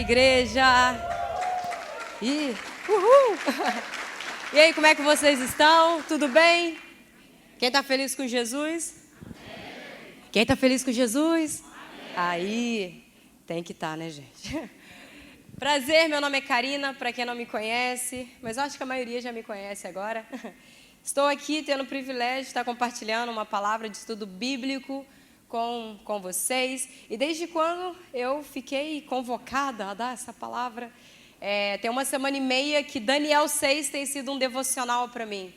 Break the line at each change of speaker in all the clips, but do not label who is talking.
igreja. Uhul! E aí, como é que vocês estão? Tudo bem? Quem está feliz com Jesus? Quem está feliz com Jesus? Aí, tem que estar, né, gente? Prazer, meu nome é Karina, para quem não me conhece, mas eu acho que a maioria já me conhece agora. Estou aqui tendo o privilégio de estar compartilhando uma palavra de estudo bíblico com vocês. E desde quando eu fiquei convocada a dar essa palavra, tem uma semana e meia que Daniel 6 tem sido um devocional para mim.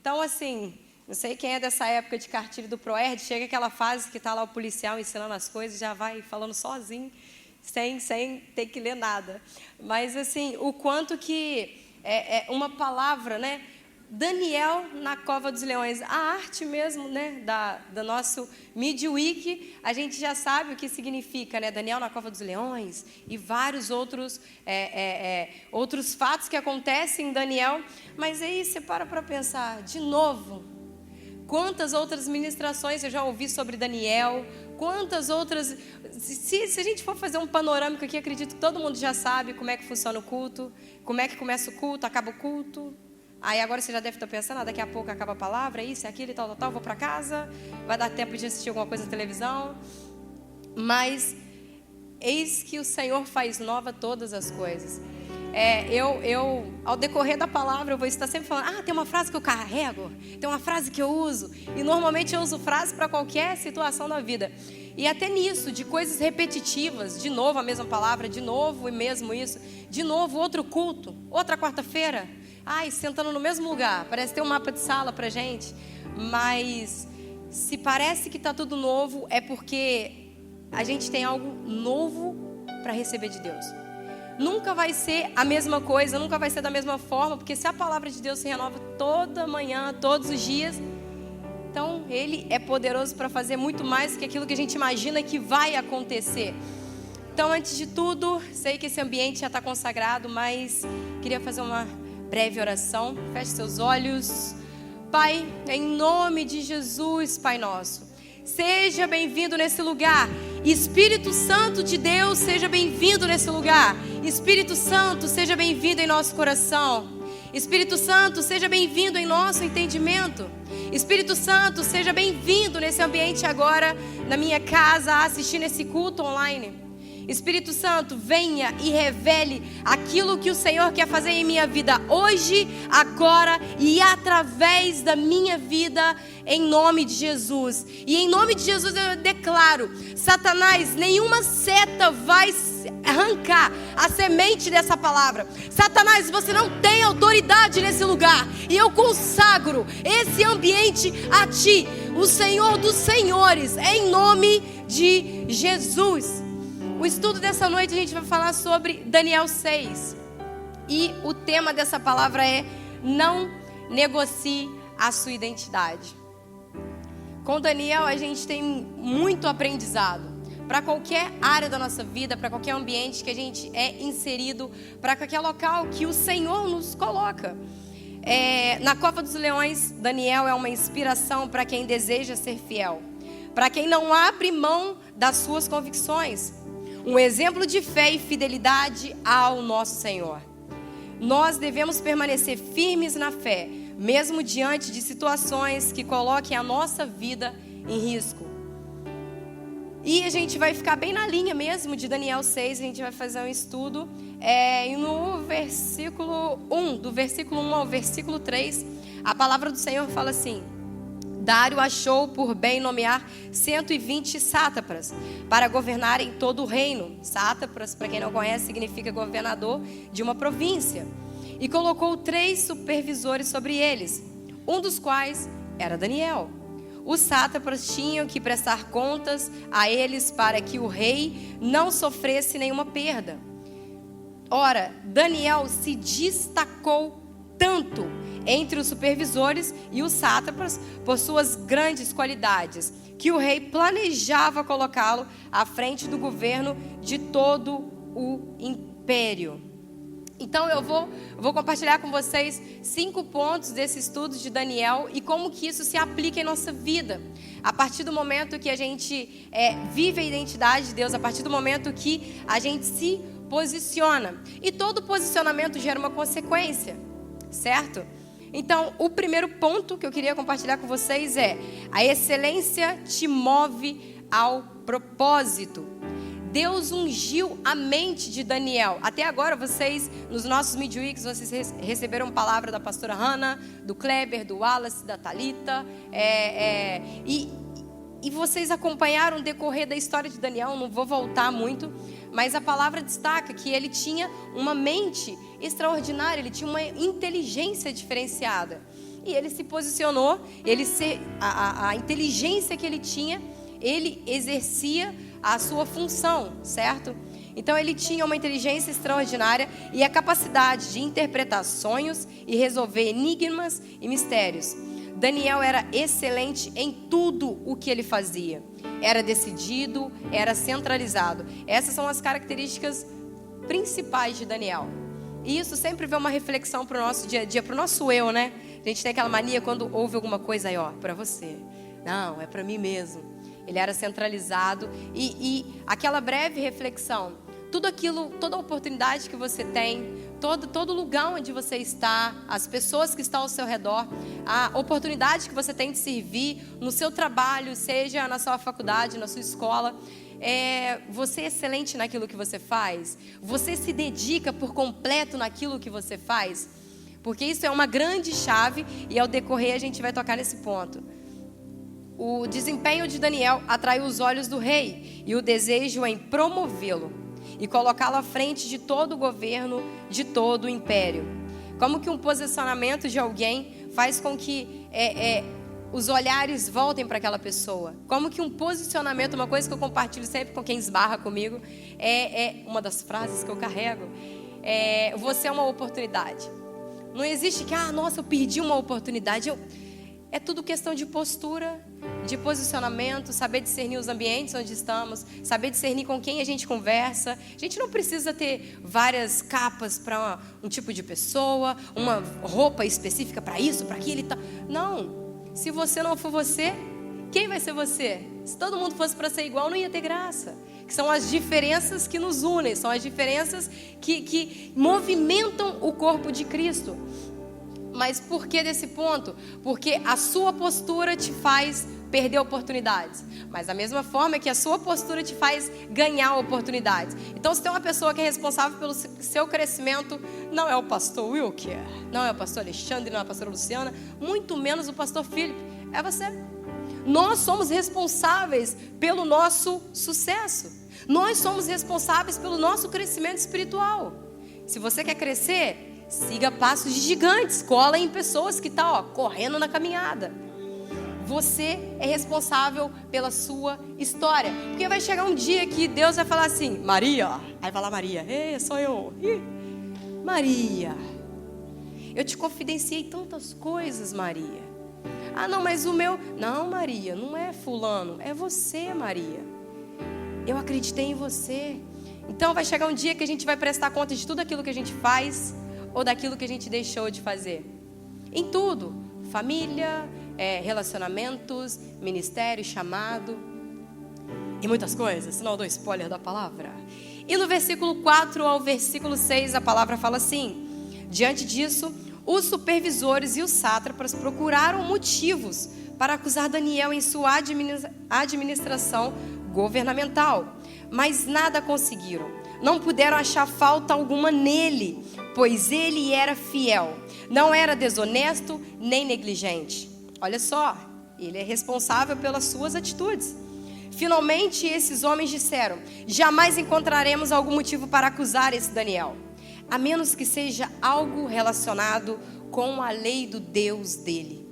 Então, assim, não sei quem é dessa época de cartilha do Proerd, chega aquela fase que está lá o policial ensinando as coisas, já vai falando sozinho, sem ter que ler nada. Mas, assim, o quanto que é uma palavra, né? Daniel na cova dos leões, a arte mesmo, né, da nosso Midweek, a gente já sabe o que significa, né, Daniel na cova dos leões e vários outros fatos que acontecem em Daniel, mas aí você para pensar, de novo, quantas outras ministrações eu já ouvi sobre Daniel, quantas outras, se a gente for fazer um panorâmico aqui, acredito que todo mundo já sabe como é que funciona o culto, como é que começa o culto, acaba o culto. Aí agora você já deve estar pensando, daqui a pouco acaba a palavra, isso, aquilo e tal, vou para casa, vai dar tempo de assistir alguma coisa na televisão. Mas eis que o Senhor faz nova todas as coisas. Ao decorrer da palavra, eu vou estar sempre falando, tem uma frase que eu carrego, tem uma frase que eu uso. E normalmente eu uso frase para qualquer situação da vida. E até nisso, de coisas repetitivas, de novo a mesma palavra, de novo e mesmo isso, de novo outro culto, outra quarta-feira. Sentando no mesmo lugar, parece ter um mapa de sala pra gente, mas se parece que está tudo novo, é porque a gente tem algo novo para receber de Deus. Nunca vai ser a mesma coisa, nunca vai ser da mesma forma, porque se a palavra de Deus se renova toda manhã, todos os dias, então Ele é poderoso para fazer muito mais do que aquilo que a gente imagina que vai acontecer. Então, antes de tudo, sei que esse ambiente já está consagrado, mas queria fazer uma breve oração. Feche seus olhos. Pai, em nome de Jesus, Pai nosso, seja bem-vindo nesse lugar. Espírito Santo de Deus, seja bem-vindo nesse lugar. Espírito Santo, seja bem-vindo em nosso coração. Espírito Santo, seja bem-vindo em nosso entendimento. Espírito Santo, seja bem-vindo nesse ambiente agora, na minha casa, assistindo esse culto online. Espírito Santo, venha e revele aquilo que o Senhor quer fazer em minha vida hoje, agora e através da minha vida, em nome de Jesus. E em nome de Jesus eu declaro, Satanás, nenhuma seta vai arrancar a semente dessa palavra. Satanás, você não tem autoridade nesse lugar. E eu consagro esse ambiente a ti, o Senhor dos Senhores, em nome de Jesus. O estudo dessa noite a gente vai falar sobre Daniel 6. E o tema dessa palavra é: não negocie a sua identidade. Com Daniel a gente tem muito aprendizado. Para qualquer área da nossa vida, para qualquer ambiente que a gente é inserido, para qualquer local que o Senhor nos coloca. Na cova dos leões, Daniel é uma inspiração para quem deseja ser fiel. Para quem não abre mão das suas convicções. Um exemplo de fé e fidelidade ao nosso Senhor. Nós devemos permanecer firmes na fé, mesmo diante de situações que coloquem a nossa vida em risco. E a gente vai ficar bem na linha mesmo de Daniel 6, a gente vai fazer um estudo. E no versículo 1, do versículo 1 ao versículo 3, a palavra do Senhor fala assim: Dário achou por bem nomear 120 sátrapas para governarem todo o reino. Sátrapas, para quem não conhece, significa governador de uma província. E colocou 3 supervisores sobre eles, um dos quais era Daniel. Os sátrapas tinham que prestar contas a eles para que o rei não sofresse nenhuma perda. Ora, Daniel se destacou tanto entre os supervisores e os sátrapas por suas grandes qualidades, que o rei planejava colocá-lo à frente do governo de todo o império. Então eu vou compartilhar com vocês 5 pontos desse estudo de Daniel e como que isso se aplica em nossa vida. A partir do momento que a gente vive a identidade de Deus, a partir do momento que a gente se posiciona. E todo posicionamento gera uma consequência, certo? Então, o primeiro ponto que eu queria compartilhar com vocês é: a excelência te move ao propósito. Deus ungiu a mente de Daniel. Até agora vocês, nos nossos midweeks, vocês receberam palavra da pastora Hannah, do Kleber, do Wallace, da Thalita. E vocês acompanharam o decorrer da história de Daniel. Não vou voltar muito, mas a palavra destaca que ele tinha uma mente extraordinária, ele tinha uma inteligência diferenciada. E ele se posicionou, a inteligência que ele tinha, ele exercia a sua função, certo? Então ele tinha uma inteligência extraordinária e a capacidade de interpretar sonhos e resolver enigmas e mistérios. Daniel era excelente em tudo o que ele fazia. Era decidido, era centralizado. Essas são as características principais de Daniel. E isso sempre vê uma reflexão para o nosso dia a dia, para o nosso eu, né? A gente tem aquela mania quando ouve alguma coisa aí, ó, para você. Não, é para mim mesmo. Ele era centralizado e aquela breve reflexão, tudo aquilo, toda oportunidade que você tem, todo lugar onde você está, as pessoas que estão ao seu redor, a oportunidade que você tem de servir no seu trabalho, seja na sua faculdade, na sua escola, você é excelente naquilo que você faz, você se dedica por completo naquilo que você faz, porque isso é uma grande chave e ao decorrer a gente vai tocar nesse ponto. O desempenho de Daniel atraiu os olhos do rei e o desejo em promovê-lo e colocá-lo à frente de todo o governo, de todo o império. Como que um posicionamento de alguém faz com que os olhares voltem para aquela pessoa? Como que um posicionamento, uma coisa que eu compartilho sempre com quem esbarra comigo, uma das frases que eu carrego, você é uma oportunidade. Não existe que, nossa, eu perdi uma oportunidade. É tudo questão de postura, de posicionamento, saber discernir os ambientes onde estamos, saber discernir com quem a gente conversa. A gente não precisa ter várias capas para um tipo de pessoa, uma roupa específica para isso, para aquilo e tal. Não, se você não for você, quem vai ser você? Se todo mundo fosse para ser igual, não ia ter graça. Que são as diferenças que nos unem, são as diferenças que movimentam o corpo de Cristo. Mas por que desse ponto? Porque a sua postura te faz perder oportunidades. Mas da mesma forma que a sua postura te faz ganhar oportunidades. Então, se tem uma pessoa que é responsável pelo seu crescimento, não é o pastor Wilker, não é o pastor Alexandre, não é a pastora Luciana, muito menos o pastor Felipe, é você. Nós somos responsáveis pelo nosso sucesso. Nós somos responsáveis pelo nosso crescimento espiritual. Se você quer crescer, siga passos de gigantes, cola em pessoas que estão correndo na caminhada. Você é responsável pela sua história. Porque vai chegar um dia que Deus vai falar assim: Maria, aí vai lá Maria, sou eu. Maria, eu te confidenciei tantas coisas, Maria. Não, mas o meu... Não, Maria, não é fulano, é você, Maria. Eu acreditei em você. Então vai chegar um dia que a gente vai prestar conta de tudo aquilo que a gente faz ou daquilo que a gente deixou de fazer. Em tudo. Família, relacionamentos, ministério, chamado e muitas coisas, senão eu dou spoiler da palavra. E no versículo 4 ao versículo 6 a palavra fala assim: diante disso, os supervisores e os sátrapas procuraram motivos para acusar Daniel em sua administração governamental, mas nada conseguiram. Não puderam achar falta alguma nele, pois ele era fiel, não era desonesto nem negligente. Olha só, ele é responsável pelas suas atitudes. Finalmente esses homens disseram: jamais encontraremos algum motivo para acusar esse Daniel, a menos que seja algo relacionado com a lei do Deus dele.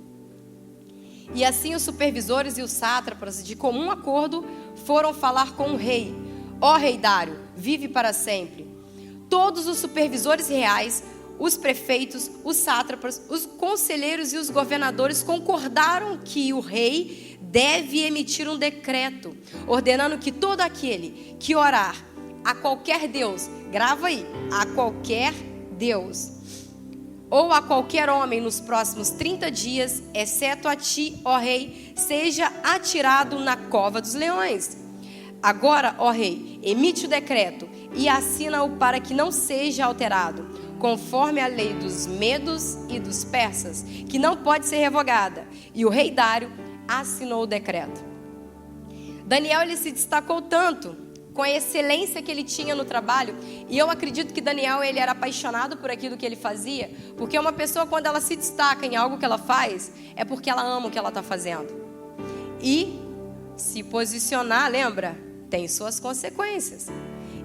E assim os supervisores e os sátrapas, de comum acordo, foram falar com o rei: ó rei Dário, vive para sempre. Todos os supervisores reais, os prefeitos, os sátrapas, os conselheiros e os governadores concordaram que o rei deve emitir um decreto, ordenando que todo aquele que orar a qualquer Deus, grava aí, a qualquer Deus, ou a qualquer homem nos próximos 30 dias, exceto a ti, ó rei, seja atirado na cova dos leões. Agora, ó rei, emite o decreto e assina-o para que não seja alterado, conforme a lei dos medos e dos persas, que não pode ser revogada. E o rei Dário assinou o decreto. Daniel, ele se destacou tanto com a excelência que ele tinha no trabalho, e eu acredito que Daniel, ele era apaixonado por aquilo que ele fazia, porque uma pessoa, quando ela se destaca em algo que ela faz, é porque ela ama o que ela está fazendo. E se posicionar, lembra, tem suas consequências.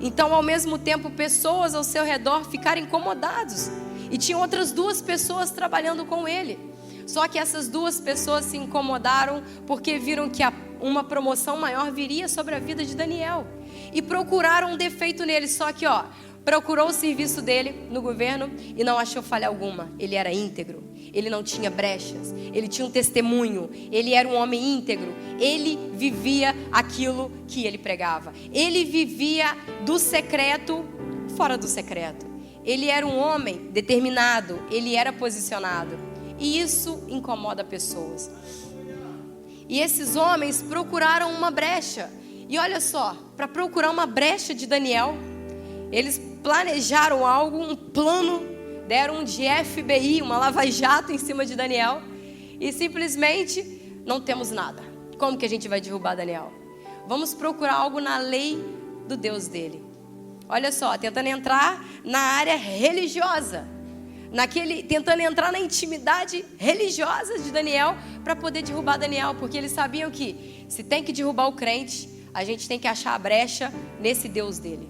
Então, ao mesmo tempo, pessoas ao seu redor ficaram incomodados, e tinha outras 2 pessoas trabalhando com ele. Só que essas 2 pessoas se incomodaram porque viram que uma promoção maior viria sobre a vida de Daniel. E procuraram um defeito nele. Só que, procurou o serviço dele no governo e não achou falha alguma. Ele era íntegro. Ele não tinha brechas. Ele tinha um testemunho. Ele era um homem íntegro. Ele vivia aquilo que ele pregava. Ele vivia do secreto fora do secreto. Ele era um homem determinado. Ele era posicionado. E isso incomoda pessoas. E esses homens procuraram uma brecha. E olha só, para procurar uma brecha de Daniel, eles planejaram algo, um plano, deram um de FBI, uma lava-jato em cima de Daniel. E simplesmente não temos nada. Como que a gente vai derrubar Daniel? Vamos procurar algo na lei do Deus dele. Olha só, tentando entrar na área religiosa. Tentando entrar na intimidade religiosa de Daniel para poder derrubar Daniel, porque eles sabiam que se tem que derrubar o crente, a gente tem que achar a brecha nesse Deus dele.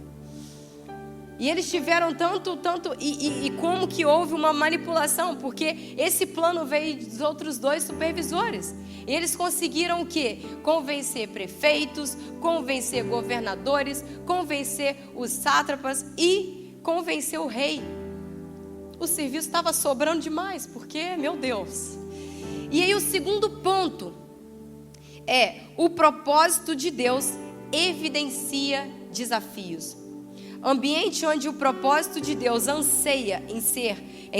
E eles tiveram tanto, e como que houve uma manipulação, porque esse plano veio dos outros 2 supervisores. E eles conseguiram o quê? Convencer prefeitos, convencer governadores, convencer os sátrapas e convencer o rei. O serviço estava sobrando demais, porque, meu Deus. E aí o segundo ponto é: o propósito de Deus evidencia desafios. Ambiente onde o propósito de Deus anseia em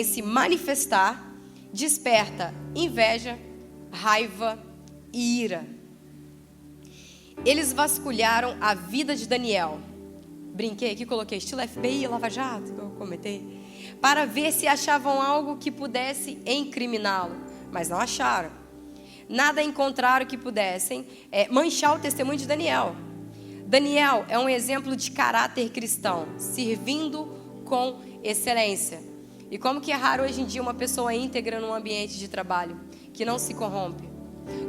se manifestar, desperta inveja, raiva e ira. Eles vasculharam a vida de Daniel. Brinquei aqui, coloquei estilo FBI, Lava Jato, eu comentei, para ver se achavam algo que pudesse incriminá-lo, mas não acharam. Nada encontraram que pudessem manchar o testemunho de Daniel. Daniel é um exemplo de caráter cristão, servindo com excelência. E como que é raro hoje em dia uma pessoa íntegra num ambiente de trabalho, que não se corrompe.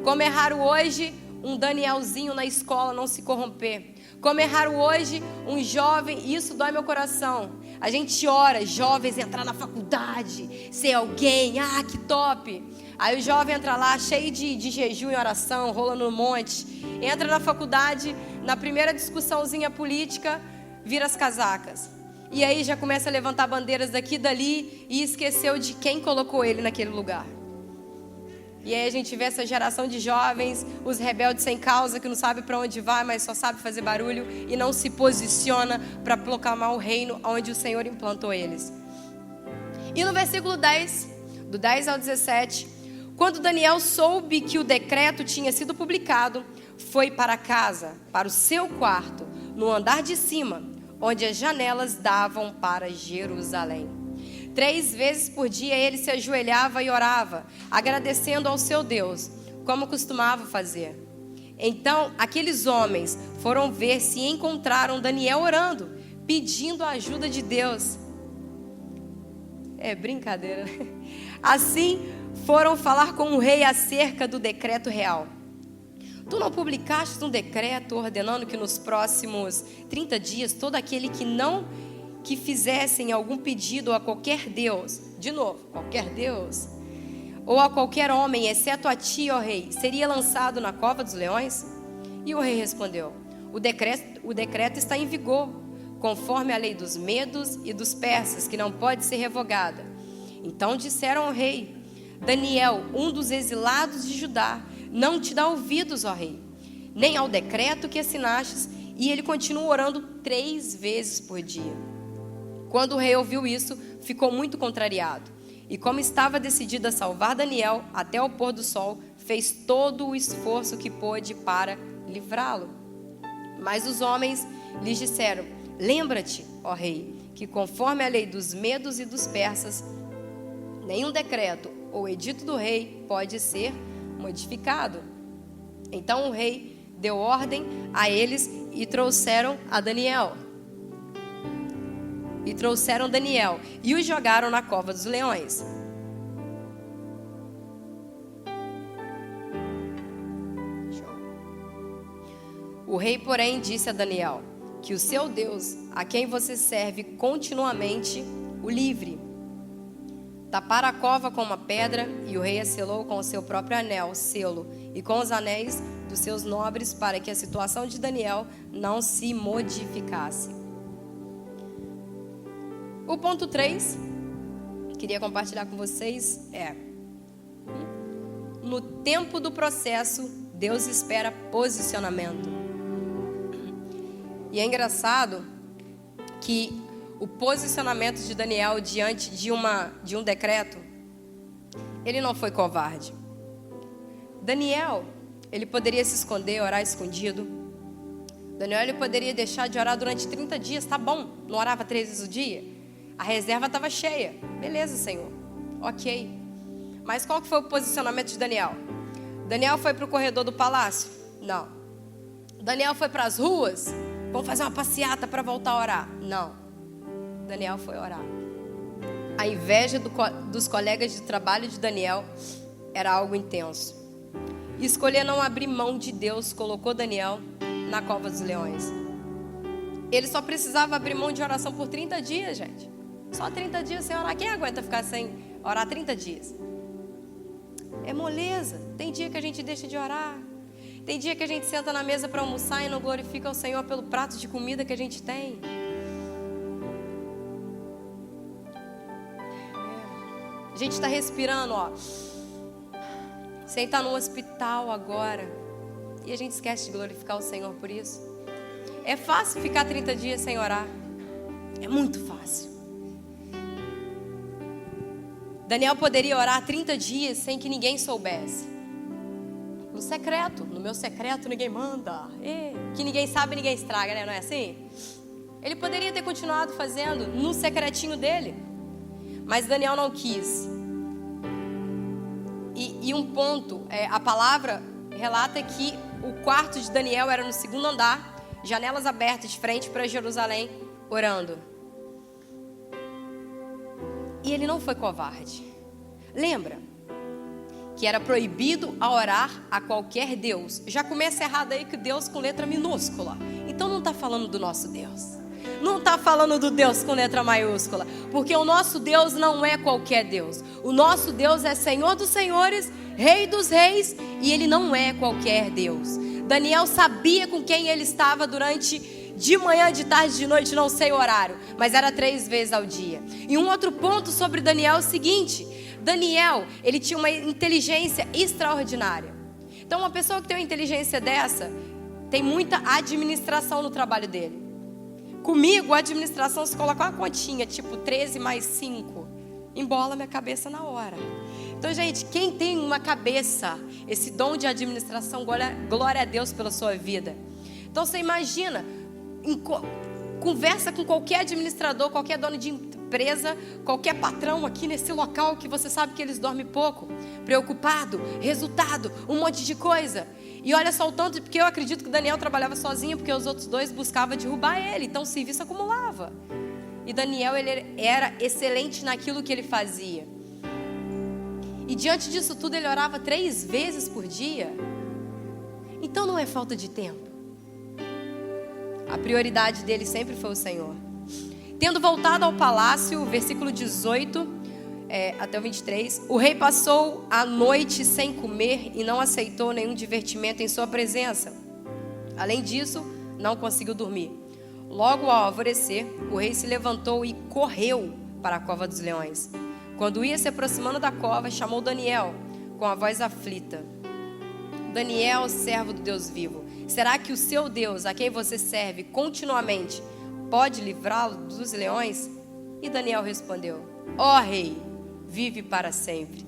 Como é raro hoje um Danielzinho na escola não se corromper. Como é raro hoje um jovem, e isso dói meu coração. A gente ora, jovens entrar na faculdade, ser alguém, que top. Aí o jovem entra lá cheio de jejum e oração, rolando no monte. Entra na faculdade, na primeira discussãozinha política, vira as casacas. E aí já começa a levantar bandeiras daqui e dali e esqueceu de quem colocou ele naquele lugar. E aí a gente vê essa geração de jovens, os rebeldes sem causa, que não sabe para onde vai, mas só sabe fazer barulho e não se posiciona para proclamar o reino onde o Senhor implantou eles. E no versículo 10, do 10 ao 17, quando Daniel soube que o decreto tinha sido publicado, foi para casa, para o seu quarto, no andar de cima, onde as janelas davam para Jerusalém. 3 vezes por dia ele se ajoelhava e orava, agradecendo ao seu Deus, como costumava fazer. Então aqueles homens foram ver se encontraram Daniel orando, pedindo a ajuda de Deus. É brincadeira. Assim foram falar com o rei acerca do decreto real. Tu não publicaste um decreto ordenando que nos próximos 30 dias todo aquele que fizessem algum pedido a qualquer Deus, de novo, qualquer Deus, ou a qualquer homem, exceto a ti, ó rei, seria lançado na cova dos leões? E o rei respondeu: o decreto está em vigor, conforme a lei dos medos e dos persas, que não pode ser revogada. Então disseram ao rei: Daniel, um dos exilados de Judá, não te dá ouvidos, ó rei, nem ao decreto que assinastes. E ele continuou orando 3 vezes por dia. Quando o rei ouviu isso, ficou muito contrariado. E como estava decidido a salvar Daniel até o pôr do sol, fez todo o esforço que pôde para livrá-lo. Mas os homens lhes disseram: Lembra-te, ó rei, que conforme a lei dos medos e dos persas, nenhum decreto ou edito do rei pode ser modificado. Então o rei deu ordem a eles e trouxeram Daniel e o jogaram na cova dos leões. O rei, porém, disse a Daniel que o seu Deus, a quem você serve continuamente, o livre. Taparam a cova com uma pedra e o rei a selou com o seu próprio anel, selo, e com os anéis dos seus nobres, para que a situação de Daniel não se modificasse. O ponto 3, queria compartilhar com vocês, no tempo do processo, Deus espera posicionamento. E é engraçado que o posicionamento de Daniel diante de um decreto, ele não foi covarde. Daniel, ele poderia se esconder, orar escondido. Daniel, ele poderia deixar de orar durante 30 dias, tá bom, não orava 3 vezes o dia. A reserva estava cheia, beleza, Senhor, ok. Mas qual que foi o posicionamento de Daniel? Daniel foi para o corredor do palácio? Não. Daniel foi para as ruas? Vamos fazer uma passeata para voltar a orar? Não. Daniel foi orar. A inveja dos colegas de trabalho de Daniel era algo intenso. E escolher não abrir mão de Deus colocou Daniel na cova dos leões. Ele só precisava abrir mão de oração por 30 dias, gente. Só 30 dias sem orar. Quem aguenta ficar sem orar 30 dias? É moleza. Tem dia que a gente deixa de orar. Tem dia que a gente senta na mesa para almoçar e não glorifica o Senhor pelo prato de comida que a gente tem. A gente está respirando, ó. Sem estar no hospital agora. E a gente esquece de glorificar o Senhor por isso. É fácil ficar 30 dias sem orar. É muito fácil. Daniel poderia orar 30 dias sem que ninguém soubesse. No secreto, no meu secreto ninguém manda. Que ninguém sabe, ninguém estraga, né? Não é assim? Ele poderia ter continuado fazendo no secretinho dele. Mas Daniel não quis. E um ponto, a palavra relata que o quarto de Daniel era no 2º andar, janelas abertas de frente para Jerusalém, orando. E ele não foi covarde. Lembra que era proibido a orar a qualquer Deus. Já começa errado aí que Deus com letra minúscula. Então não está falando do nosso Deus. Não está falando do Deus com letra maiúscula. Porque o nosso Deus não é qualquer Deus. O nosso Deus é Senhor dos senhores, Rei dos reis, e Ele não é qualquer Deus. Daniel sabia com quem ele estava durante de manhã, de tarde, de noite, não sei o horário, mas era 3 vezes ao dia. E um outro ponto sobre Daniel é o seguinte: Daniel, ele tinha uma inteligência extraordinária. Então uma pessoa que tem uma inteligência dessa, tem muita administração no trabalho dele. Comigo, a administração se coloca uma continha, tipo 13 mais 5, embola minha cabeça na hora. Então, gente, quem tem uma cabeça, esse dom de administração, glória a Deus pela sua vida. Então você imagina, conversa com qualquer administrador, qualquer dono de empresa, qualquer patrão aqui nesse local que você sabe que eles dormem pouco, preocupado, resultado, um monte de coisa. E olha só o tanto, porque eu acredito que Daniel trabalhava sozinho, porque os outros 2 buscavam derrubar ele, então o serviço acumulava. E Daniel, ele era excelente naquilo que ele fazia. E diante disso tudo ele orava 3 vezes por dia. Então não é falta de tempo. A prioridade dele sempre foi o Senhor. Tendo voltado ao palácio, versículo 18 até o 23, o rei passou a noite sem comer e não aceitou nenhum divertimento em sua presença. Além disso, não conseguiu dormir. Logo ao alvorecer, o rei se levantou e correu para a cova dos leões. Quando ia se aproximando da cova, chamou Daniel com a voz aflita: Daniel, servo do Deus vivo, será que o seu Deus, a quem você serve continuamente, pode livrá-lo dos leões? E Daniel respondeu: ó rei, vive para sempre.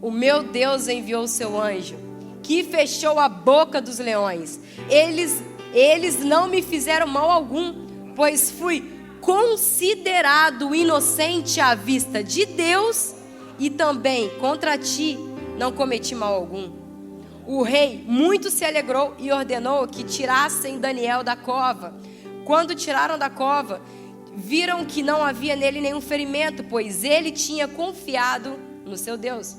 O meu Deus enviou o seu anjo, que fechou a boca dos leões. Eles não me fizeram mal algum, pois fui considerado inocente à vista de Deus, e também contra ti não cometi mal algum. O rei muito se alegrou e ordenou que tirassem Daniel da cova. Quando tiraram da cova, viram que não havia nele nenhum ferimento, pois ele tinha confiado no seu Deus.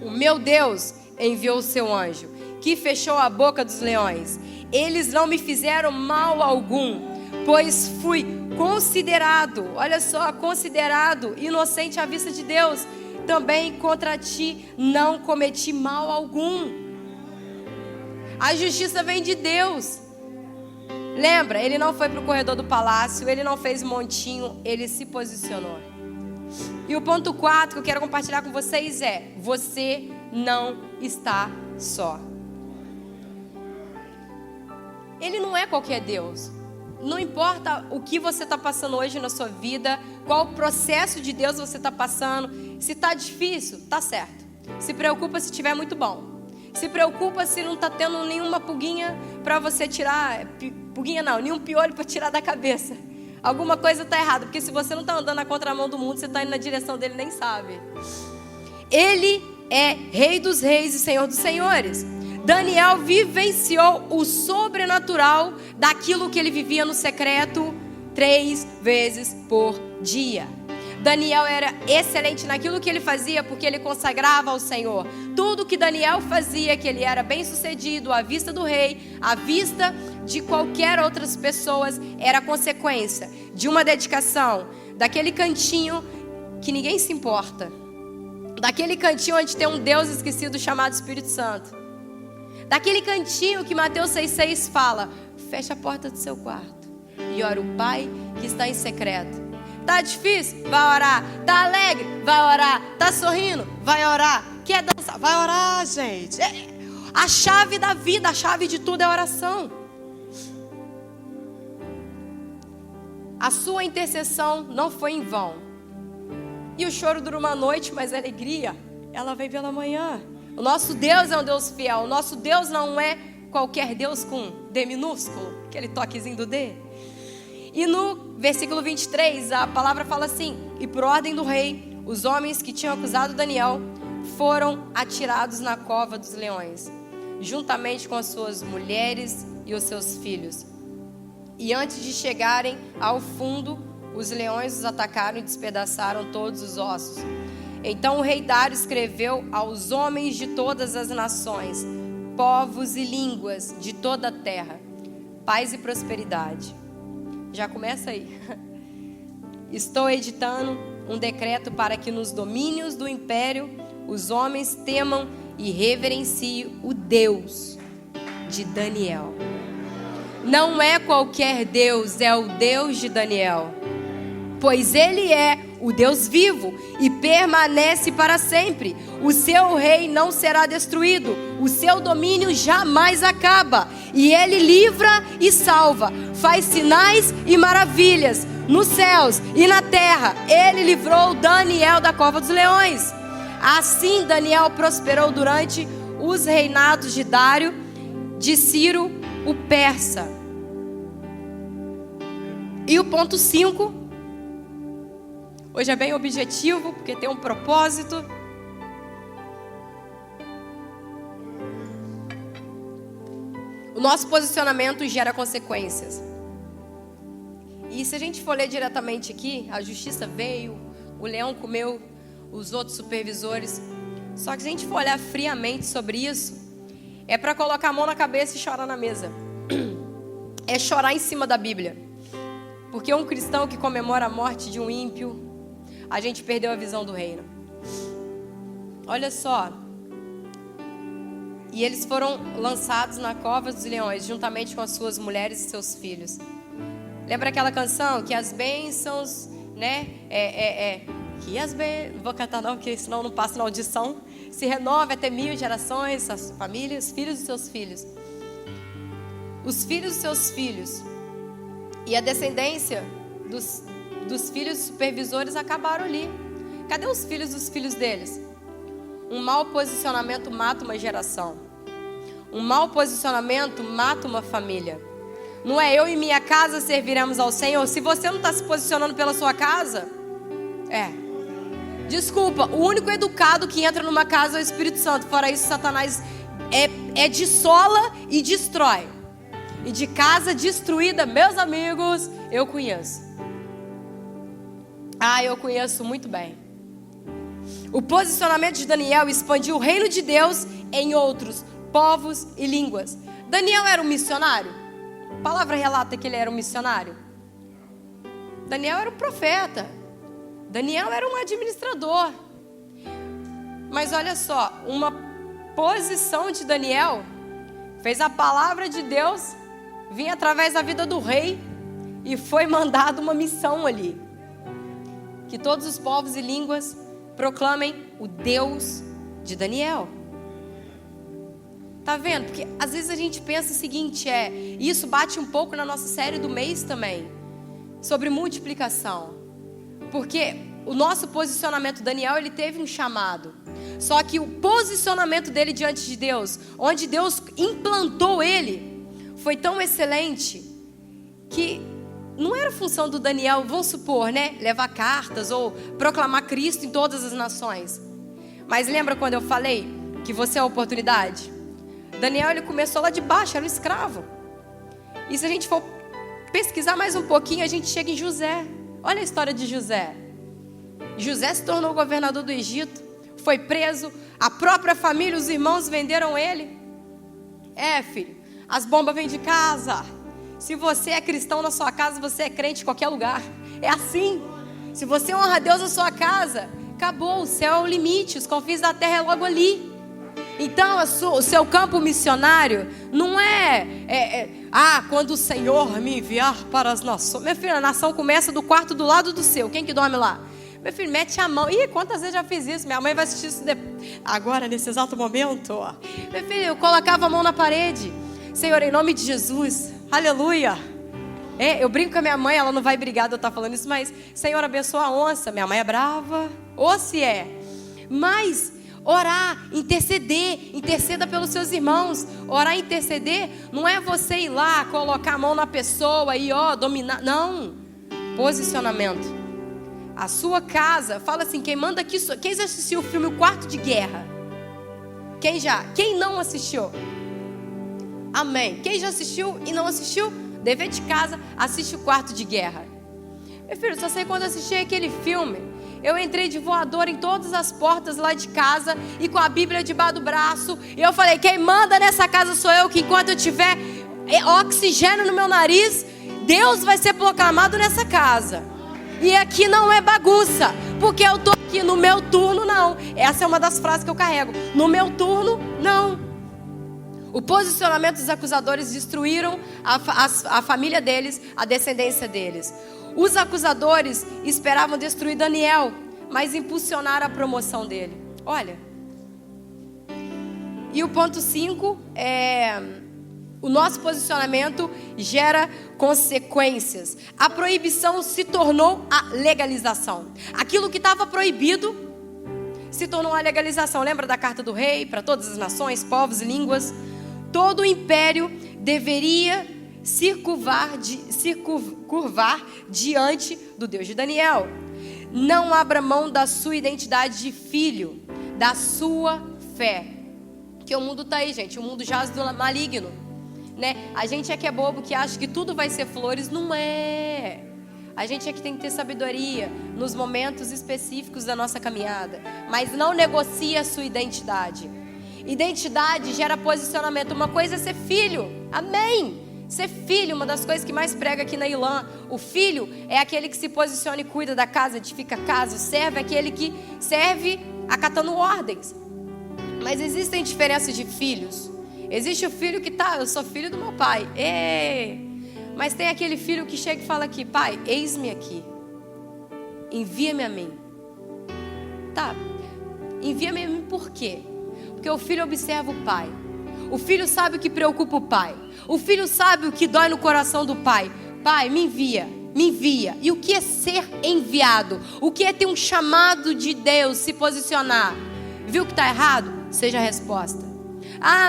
O meu Deus enviou o seu anjo, que fechou a boca dos leões. Eles não me fizeram mal algum, pois fui considerado, olha só, considerado inocente à vista de Deus. Também contra ti não cometi mal algum. A justiça vem de Deus. Lembra, ele não foi para o corredor do palácio, ele não fez montinho, ele se posicionou. E o ponto 4 que eu quero compartilhar com vocês é: você não está só. Ele não é qualquer Deus. Não importa o que você está passando hoje na sua vida, qual processo de Deus você está passando. Se está difícil, está certo. Se preocupa se estiver muito bom. Se preocupa se não está tendo nenhuma pulguinha para você tirar. Pulguinha não, nenhum piolho para tirar da cabeça. Alguma coisa está errada, porque se você não está andando na contramão do mundo, você está indo na direção dele e nem sabe. Ele é Rei dos Reis e Senhor dos Senhores. Daniel vivenciou o sobrenatural daquilo que ele vivia no secreto 3 vezes por dia. Daniel era excelente naquilo que ele fazia porque ele consagrava ao Senhor. Tudo que Daniel fazia, que ele era bem sucedido à vista do rei, à vista de qualquer outras pessoas, era consequência de uma dedicação, daquele cantinho que ninguém se importa, daquele cantinho onde tem um Deus esquecido chamado Espírito Santo. Daquele cantinho que Mateus 6,6 fala: fecha a porta do seu quarto e ora o Pai que está em secreto. Tá difícil? Vai orar. Tá alegre? Vai orar. Tá sorrindo? Vai orar. Quer dançar? Vai orar, gente. A chave da vida, a chave de tudo é oração. A sua intercessão não foi em vão. E o choro dura uma noite, mas a alegria, ela vem pela manhã. O nosso Deus é um Deus fiel. O nosso Deus não é qualquer Deus com D minúsculo, aquele toquezinho do D. E no versículo 23, a palavra fala assim: e por ordem do rei, os homens que tinham acusado Daniel foram atirados na cova dos leões, juntamente com as suas mulheres e os seus filhos. E antes de chegarem ao fundo, os leões os atacaram e despedaçaram todos os ossos. Então o rei Dário escreveu aos homens de todas as nações, povos e línguas de toda a terra: paz e prosperidade. Já começa aí. Estou editando um decreto para que nos domínios do império os homens temam e reverenciem o Deus de Daniel. Não é qualquer Deus, é o Deus de Daniel. Pois ele é o Deus vivo e permanece para sempre. O seu rei não será destruído, o seu domínio jamais acaba. E ele livra e salva, faz sinais e maravilhas nos céus e na terra. Ele livrou Daniel da cova dos leões. Assim Daniel prosperou durante os reinados de Dário, de Ciro, o persa. E o ponto 5, hoje é bem objetivo, porque tem um propósito. O nosso posicionamento gera consequências. E se a gente for ler diretamente aqui, a justiça veio, o leão comeu os outros supervisores. Só que se a gente for olhar friamente sobre isso, é para colocar a mão na cabeça e chorar na mesa. É chorar em cima da Bíblia. Porque um cristão que comemora a morte de um ímpio, a gente perdeu a visão do reino. Olha só. E eles foram lançados na cova dos leões, juntamente com as suas mulheres e seus filhos. Lembra aquela canção? Que as bênçãos, né? Que as bênçãos... Não vou cantar não, porque senão não passa na audição. Se renove até 1000 gerações, as famílias, filhos dos seus filhos. Os filhos dos seus filhos. E a descendência dos filhos supervisores acabaram ali. Cadê os filhos dos filhos deles? Um mau posicionamento mata uma geração. Um mau posicionamento mata uma família. Não é eu e minha casa serviremos ao Senhor. Se você não está se posicionando pela sua casa, desculpa, o único educado que entra numa casa é o Espírito Santo. Fora isso, Satanás dissola e destrói. E de casa destruída, meus amigos, eu conheço. Eu conheço muito bem. O posicionamento de Daniel expandiu o reino de Deus em outros povos e línguas. Daniel era um missionário? A palavra relata que ele era um missionário. Daniel era um profeta. Daniel era um administrador. Mas olha só, uma posição de Daniel fez a palavra de Deus vir através da vida do rei e foi mandada uma missão ali. Que todos os povos e línguas proclamem o Deus de Daniel. Tá vendo? Porque às vezes a gente pensa o seguinte, e isso bate um pouco na nossa série do mês também, sobre multiplicação. Porque o nosso posicionamento, Daniel, ele teve um chamado. Só que o posicionamento dele diante de Deus, onde Deus implantou ele, foi tão excelente que não era função do Daniel, vamos supor, levar cartas ou proclamar Cristo em todas as nações. Mas lembra quando eu falei que você é a oportunidade? Daniel, ele começou lá de baixo, era um escravo. E se a gente for pesquisar mais um pouquinho, a gente chega em José. Olha a história de José. José se tornou governador do Egito, foi preso, a própria família, os irmãos venderam ele. Filho, as bombas vêm de casa. Se você é cristão na sua casa, você é crente em qualquer lugar. É assim. Se você honra a Deus na sua casa, acabou, o céu é o limite, os confins da terra é logo ali. Então o seu campo missionário não quando o Senhor me enviar para as nações. Meu filho, a nação começa do quarto do lado do seu. Quem que dorme lá? Meu filho, mete a mão. Quantas vezes já fiz isso? Minha mãe vai assistir isso agora, nesse exato momento. Meu filho, eu colocava a mão na parede. Senhor, em nome de Jesus, aleluia. Eu brinco com a minha mãe, ela não vai brigar de eu estar falando isso, mas Senhor, abençoa a onça. Minha mãe é brava, mas orar, interceda pelos seus irmãos. Orar e interceder não é você ir lá, colocar a mão na pessoa e dominar. Não, posicionamento. A sua casa, fala assim, quem manda aqui, quem já assistiu o filme O Quarto de Guerra? Quem não assistiu? Amém. Quem já assistiu e não assistiu, dever de casa, assiste O Quarto de Guerra. Meu filho, só sei quando eu assisti aquele filme, eu entrei de voador em todas as portas lá de casa e com a Bíblia debaixo do braço. E eu falei, quem manda nessa casa sou eu, que enquanto eu tiver oxigênio no meu nariz, Deus vai ser proclamado nessa casa. E aqui não é bagunça, porque eu estou aqui no meu turno, não. Essa é uma das frases que eu carrego. No meu turno, não. O posicionamento dos acusadores destruíram a família deles, a descendência deles. Os acusadores esperavam destruir Daniel, mas impulsionaram a promoção dele. Olha. E o ponto 5 o nosso posicionamento gera consequências. A proibição se tornou a legalização. Aquilo que estava proibido se tornou a legalização. Lembra da carta do rei para todas as nações, povos e línguas? Todo o império deveria se curvar diante do Deus de Daniel. Não abra mão da sua identidade de filho, da sua fé. Porque o mundo está aí, gente. O mundo jaz do maligno. A gente é que é bobo, que acha que tudo vai ser flores. Não é. A gente é que tem que ter sabedoria nos momentos específicos da nossa caminhada. Mas não negocie a sua identidade. Identidade gera posicionamento. Uma coisa é ser filho. Amém. Ser filho, uma das coisas que mais prega aqui na Ilã. O filho é aquele que se posiciona e cuida da casa, edifica a casa. O servo é aquele que serve acatando ordens. Mas existem diferenças de filhos. Existe o filho que eu sou filho do meu pai. Mas tem aquele filho que chega e fala aqui, pai, eis-me aqui. Envia-me a mim. Envia-me a mim por quê? Porque o filho observa o pai. O filho sabe o que preocupa o pai. O filho sabe o que dói no coração do pai. Pai, me envia. E o que é ser enviado? O que é ter um chamado de Deus, se posicionar? Viu que está errado? Seja a resposta.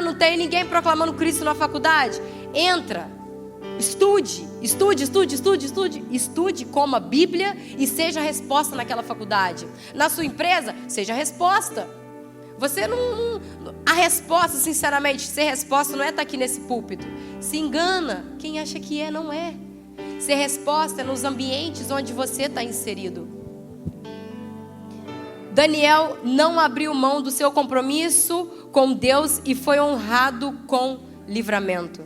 Não tem ninguém proclamando Cristo na faculdade? Entra. Estude como a Bíblia e seja a resposta naquela faculdade. Na sua empresa, seja a resposta. Você não... A resposta, sinceramente, ser resposta não é estar aqui nesse púlpito. Se engana. Quem acha que é, não é. Ser resposta é nos ambientes onde você está inserido. Daniel não abriu mão do seu compromisso com Deus e foi honrado com livramento.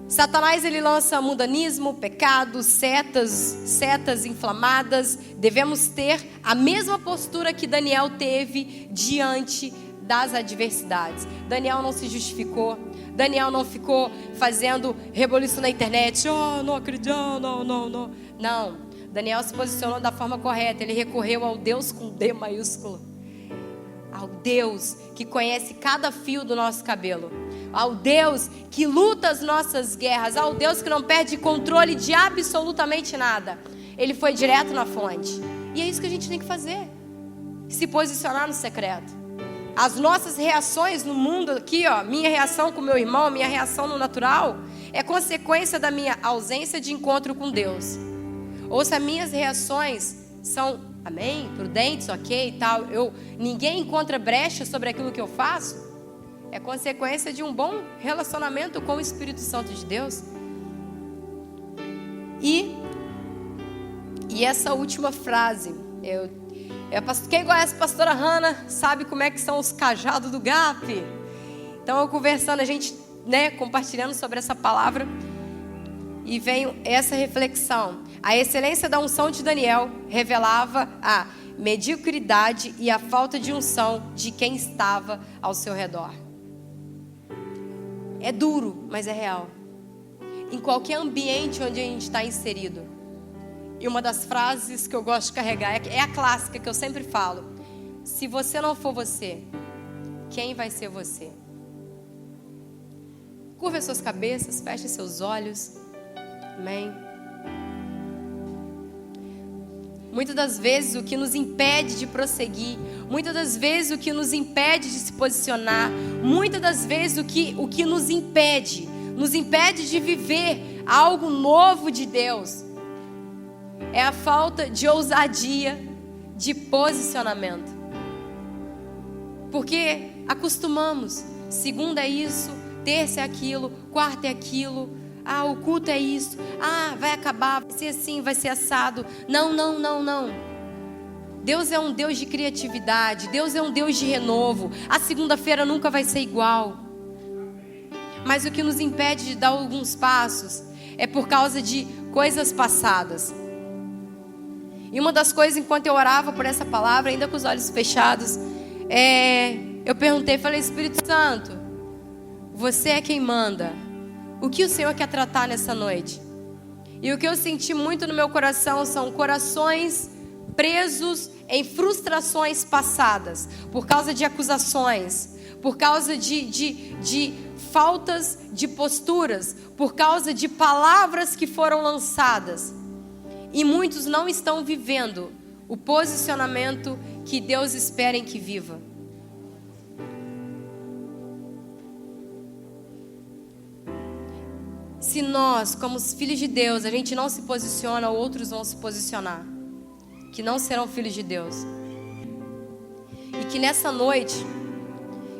Satanás, ele lança mundanismo, pecado, setas inflamadas. Devemos ter a mesma postura que Daniel teve diante das adversidades. Daniel não se justificou. Daniel não ficou fazendo reboliço na internet. Oh, não acredito, não. Não. Daniel se posicionou da forma correta. Ele recorreu ao Deus com D maiúsculo. Ao Deus que conhece cada fio do nosso cabelo. Ao Deus que luta as nossas guerras. Ao Deus que não perde controle de absolutamente nada. Ele foi direto na fonte. E é isso que a gente tem que fazer. Se posicionar no secreto. As nossas reações no mundo aqui, ó, minha reação com meu irmão, minha reação no natural, é consequência da minha ausência de encontro com Deus. Ou se as minhas reações são, amém, prudentes, ok e tal, ninguém encontra brecha sobre aquilo que eu faço, é consequência de um bom relacionamento com o Espírito Santo de Deus. E essa última frase, quem conhece a pastora Hannah sabe como é que são os cajados do GAP. Então eu conversando, a gente, compartilhando sobre essa palavra, e veio essa reflexão. A excelência da unção de Daniel revelava a mediocridade e a falta de unção de quem estava ao seu redor. É duro, mas é real. Em qualquer ambiente onde a gente está inserido. E uma das frases que eu gosto de carregar é a clássica que eu sempre falo. Se você não for você, quem vai ser você? Curva as suas cabeças, feche seus olhos. Amém. Muitas das vezes o que nos impede de prosseguir, muitas das vezes o que nos impede de se posicionar, muitas das vezes o que nos impede de viver algo novo de Deus, é a falta de ousadia, de posicionamento. Porque acostumamos, segunda é isso, terça é aquilo, quarta é aquilo. O culto é isso. Vai acabar, vai ser assim, vai ser assado. Não. Deus é um Deus de criatividade. Deus é um Deus de renovo. A segunda-feira nunca vai ser igual. Mas o que nos impede de dar alguns passos é por causa de coisas passadas. E uma das coisas, enquanto eu orava por essa palavra, ainda com os olhos fechados, eu perguntei, falei, Espírito Santo, você é quem manda. O que o Senhor quer tratar nessa noite? E o que eu senti muito no meu coração são corações presos em frustrações passadas, por causa de acusações, por causa de faltas de posturas, por causa de palavras que foram lançadas. E muitos não estão vivendo o posicionamento que Deus espera em que viva. Se nós, como os filhos de Deus, a gente não se posiciona, outros vão se posicionar, que não serão filhos de Deus. E que nessa noite,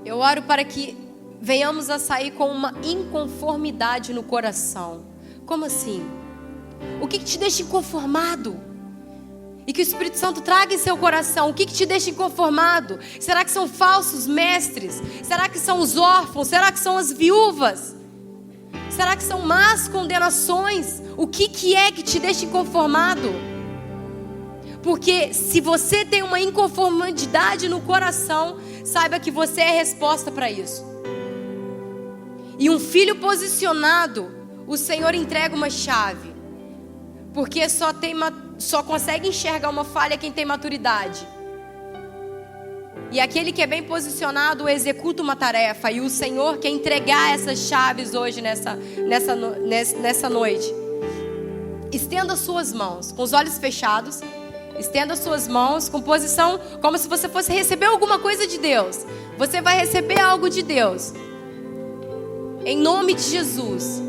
eu oro para que venhamos a sair com uma inconformidade no coração. Como assim? O que te deixa inconformado? E que o Espírito Santo traga em seu coração. O que te deixa inconformado? Será que são falsos mestres? Será que são os órfãos? Será que são as viúvas? Será que são más condenações? O que é que te deixa inconformado? Porque se você tem uma inconformidade no coração, saiba que você é a resposta para isso. E um filho posicionado, o Senhor entrega uma chave. Porque só consegue enxergar uma falha quem tem maturidade. E aquele que é bem posicionado executa uma tarefa. E o Senhor quer entregar essas chaves hoje nessa noite. Estenda suas mãos com os olhos fechados. Estenda suas mãos com posição como se você fosse receber alguma coisa de Deus. Você vai receber algo de Deus. Em nome de Jesus.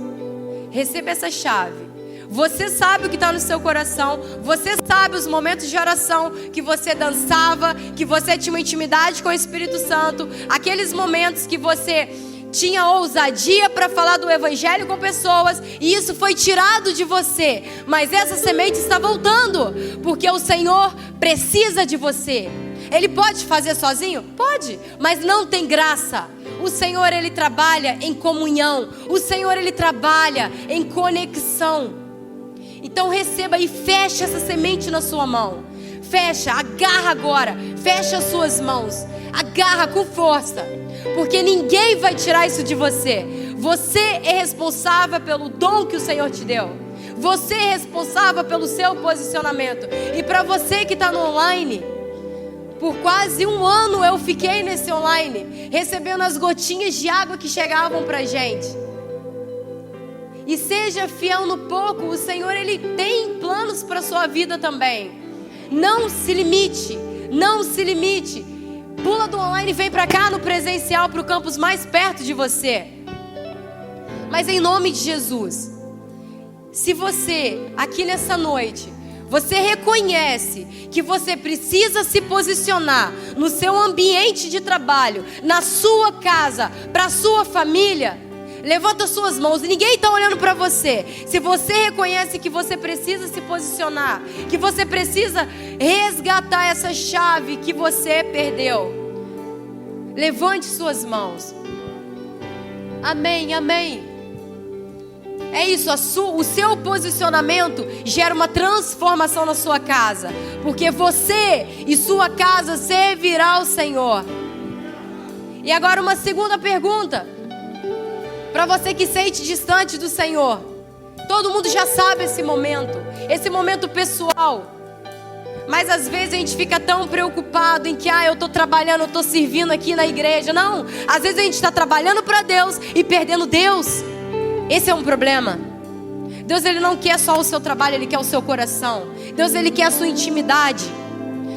receba essa chave. Você sabe o que está no seu coração. Você sabe os momentos de oração que você dançava, que você tinha uma intimidade com o Espírito Santo. Aqueles momentos que você tinha ousadia para falar do Evangelho com pessoas, e isso foi tirado de você. Mas essa semente está voltando, porque o Senhor precisa de você. Ele pode fazer sozinho? Pode, mas não tem graça. O Senhor, Ele trabalha em comunhão. O Senhor, Ele trabalha em conexão. Então receba e feche essa semente na sua mão. Fecha, agarra agora. Fecha as suas mãos. Agarra com força. Porque ninguém vai tirar isso de você. Você é responsável pelo dom que o Senhor te deu. Você é responsável pelo seu posicionamento. E para você que está no online, por quase 1 ano eu fiquei nesse online, recebendo as gotinhas de água que chegavam para a gente. E seja fiel no pouco, o Senhor, Ele tem planos para a sua vida também. Não se limite, não se limite. Pula do online e vem para cá no presencial, para o campus mais perto de você. Mas em nome de Jesus, se você, aqui nessa noite, você reconhece que você precisa se posicionar no seu ambiente de trabalho, na sua casa, para a sua família, levanta suas mãos, ninguém está olhando para você. Se você reconhece que você precisa se posicionar, que você precisa resgatar essa chave que você perdeu, levante suas mãos. Amém, amém. É isso, o seu posicionamento gera uma transformação na sua casa, porque você e sua casa servirá ao Senhor. E agora uma segunda pergunta, para você que sente distante do Senhor. Todo mundo já sabe esse momento pessoal. Mas às vezes a gente fica tão preocupado em que eu estou trabalhando, eu estou servindo aqui na igreja. Não, às vezes a gente está trabalhando para Deus e perdendo Deus. Esse é um problema. Deus, Ele não quer só o seu trabalho, Ele quer o seu coração. Deus, Ele quer a sua intimidade.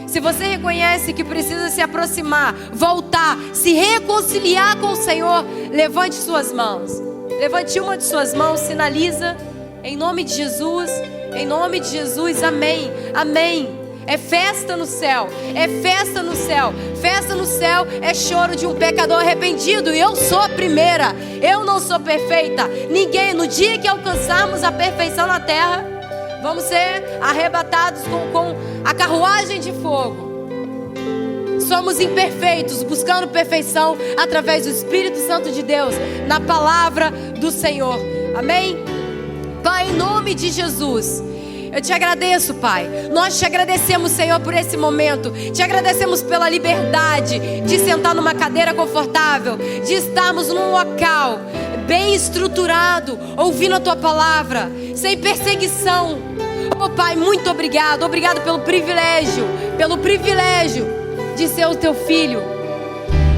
Se você reconhece que precisa se aproximar, voltar, se reconciliar com o Senhor, levante suas mãos. Levante uma de suas mãos, sinaliza. Em nome de Jesus, em nome de Jesus, amém, amém. É festa no céu, é festa no céu. Festa no céu é choro de um pecador arrependido. E eu sou a primeira, eu não sou perfeita. Ninguém, no dia que alcançarmos a perfeição na terra, vamos ser arrebatados com a carruagem de fogo. Somos imperfeitos, buscando perfeição através do Espírito Santo de Deus, na palavra do Senhor. Amém? Pai, em nome de Jesus, eu te agradeço, Pai. Nós te agradecemos, Senhor, por esse momento. Te agradecemos pela liberdade de sentar numa cadeira confortável, de estarmos num local bem estruturado, ouvindo a Tua palavra, sem perseguição. Oh, Pai, muito obrigado. Obrigado pelo privilégio de ser o Teu filho.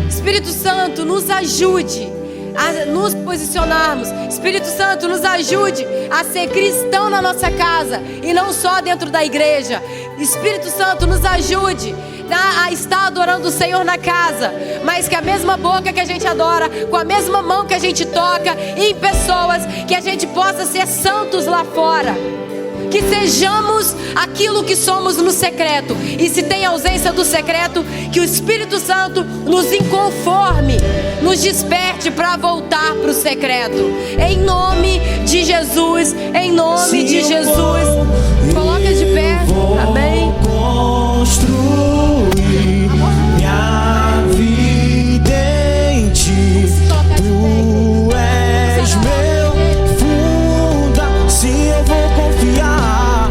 Espírito Santo, nos ajude a nos posicionarmos. Espírito Santo, nos ajude a ser cristão na nossa casa e não só dentro da igreja. Espírito Santo, nos ajude a estar adorando o Senhor na casa, mas que a mesma boca que a gente adora, com a mesma mão que a gente toca em pessoas, que a gente possa ser santos lá fora. Que sejamos aquilo que somos no secreto. E se tem ausência do secreto, que o Espírito Santo nos inconforme, nos desperte para voltar para o secreto. Em nome de Jesus, em nome de Jesus. Coloca de pé, amém.
Construir minha vida em ti. Tu és meu funda. Se eu vou confiar,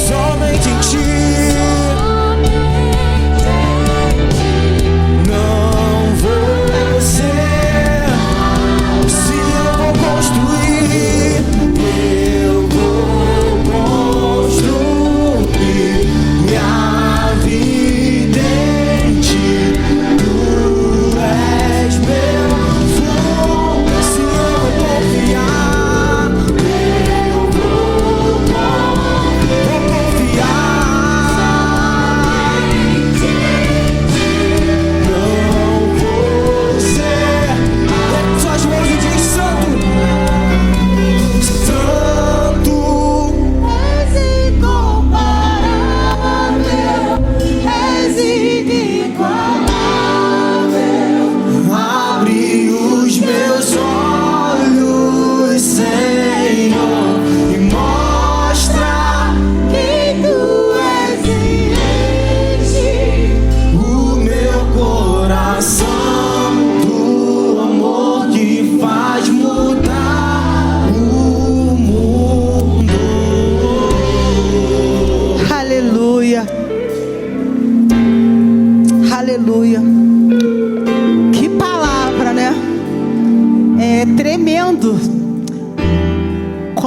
somente em ti. Não vou ser. Se eu vou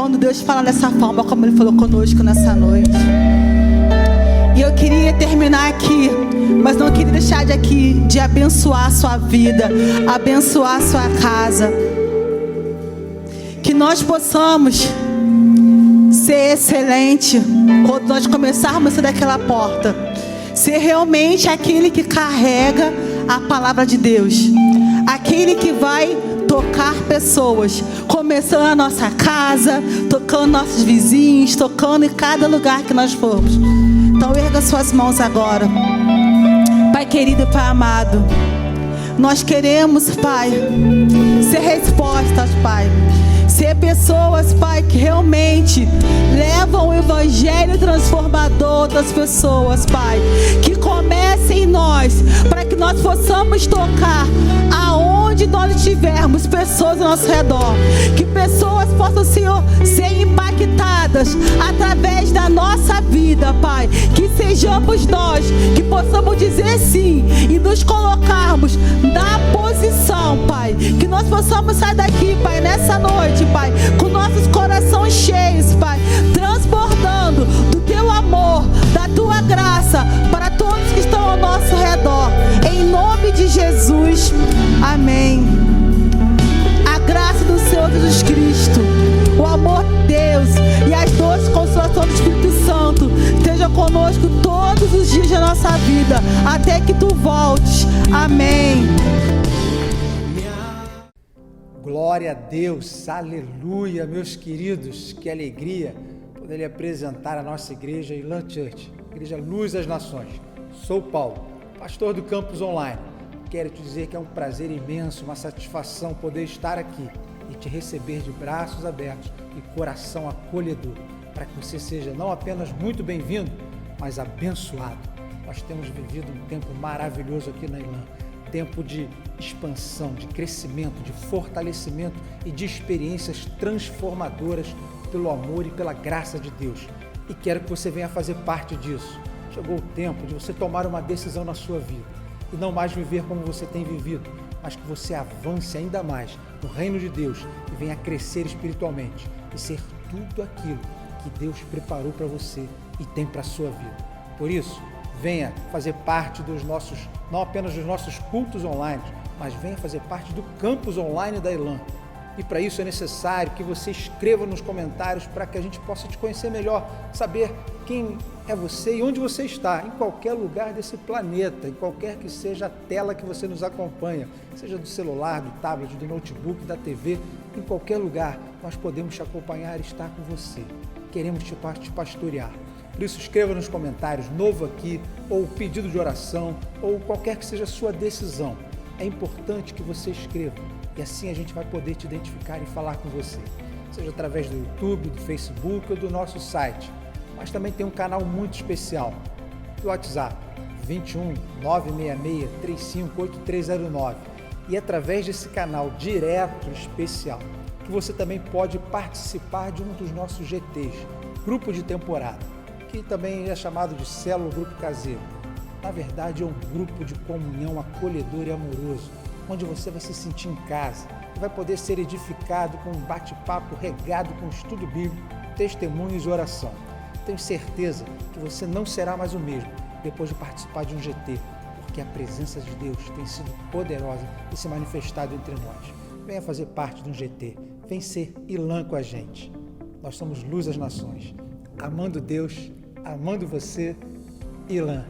quando Deus fala dessa forma, como Ele falou conosco nessa noite. E eu queria terminar aqui, mas não queria deixar de abençoar a sua vida, abençoar a sua casa. Que nós possamos ser excelente quando nós começarmos a sair daquela porta. Ser realmente aquele que carrega a palavra de Deus. Aquele que vai tocar pessoas, começando na nossa casa, tocando nossos vizinhos, tocando em cada lugar que nós formos. Então erga suas mãos agora. Pai querido, Pai amado, nós queremos, Pai, ser respostas, Pai. Ser pessoas, Pai, que realmente levam o evangelho transformador das pessoas, Pai. Que comece em nós, para que nós possamos tocar aonde nós estivermos, pessoas ao nosso redor. Que pessoas possam, Senhor, ser impactadas através da nossa vida, Pai. Que sejamos nós que possamos dizer sim e nos colocarmos na posição, Pai. Que nós possamos sair daqui, Pai, nessa noite, Pai, com nossos corações cheios, Pai, transbordando do Teu amor, da Tua graça para todos que estão ao nosso redor. Em nome de Jesus, amém. A graça do Senhor Jesus Cristo, o amor de Deus e as doces consolações do Espírito Santo estejam conosco todos os dias da nossa vida, até que Tu voltes. Amém.
Glória a Deus, aleluia, meus queridos, que alegria poder lhe apresentar a nossa igreja Elan Church, Igreja Luz das Nações. Sou Paulo, pastor do Campus Online. Quero te dizer que é um prazer imenso, uma satisfação poder estar aqui e te receber de braços abertos e coração acolhedor, para que você seja não apenas muito bem-vindo, mas abençoado. Nós temos vivido um tempo maravilhoso aqui na Elan. Tempo de expansão, de crescimento, de fortalecimento e de experiências transformadoras pelo amor e pela graça de Deus. E quero que você venha fazer parte disso. Chegou o tempo de você tomar uma decisão na sua vida e não mais viver como você tem vivido, mas que você avance ainda mais no reino de Deus e venha crescer espiritualmente e ser tudo aquilo que Deus preparou para você e tem para a sua vida. Por isso, venha fazer parte dos nossos, não apenas dos nossos cultos online, mas venha fazer parte do campus online da Elan. E para isso é necessário que você escreva nos comentários para que a gente possa te conhecer melhor, saber quem é você e onde você está, em qualquer lugar desse planeta, em qualquer que seja a tela que você nos acompanha, seja do celular, do tablet, do notebook, da TV, em qualquer lugar nós podemos te acompanhar e estar com você. Queremos te pastorear. Por isso, escreva nos comentários, novo aqui, ou pedido de oração, ou qualquer que seja a sua decisão. É importante que você escreva, e assim a gente vai poder te identificar e falar com você. Seja através do YouTube, do Facebook ou do nosso site. Mas também tem um canal muito especial, do WhatsApp, 21 966 35 8309. E através desse canal direto especial, que você também pode participar de um dos nossos GTs, Grupo de Temporada, que também é chamado de Célula Grupo Caseiro. Na verdade, é um grupo de comunhão acolhedor e amoroso, onde você vai se sentir em casa e vai poder ser edificado com um bate-papo regado com estudo bíblico, testemunhos e oração. Tenho certeza que você não será mais o mesmo depois de participar de um GT, porque a presença de Deus tem sido poderosa e se manifestado entre nós. Venha fazer parte de um GT, vem ser Elan com a gente. Nós somos Luz das Nações, amando Deus, amando você, Elan.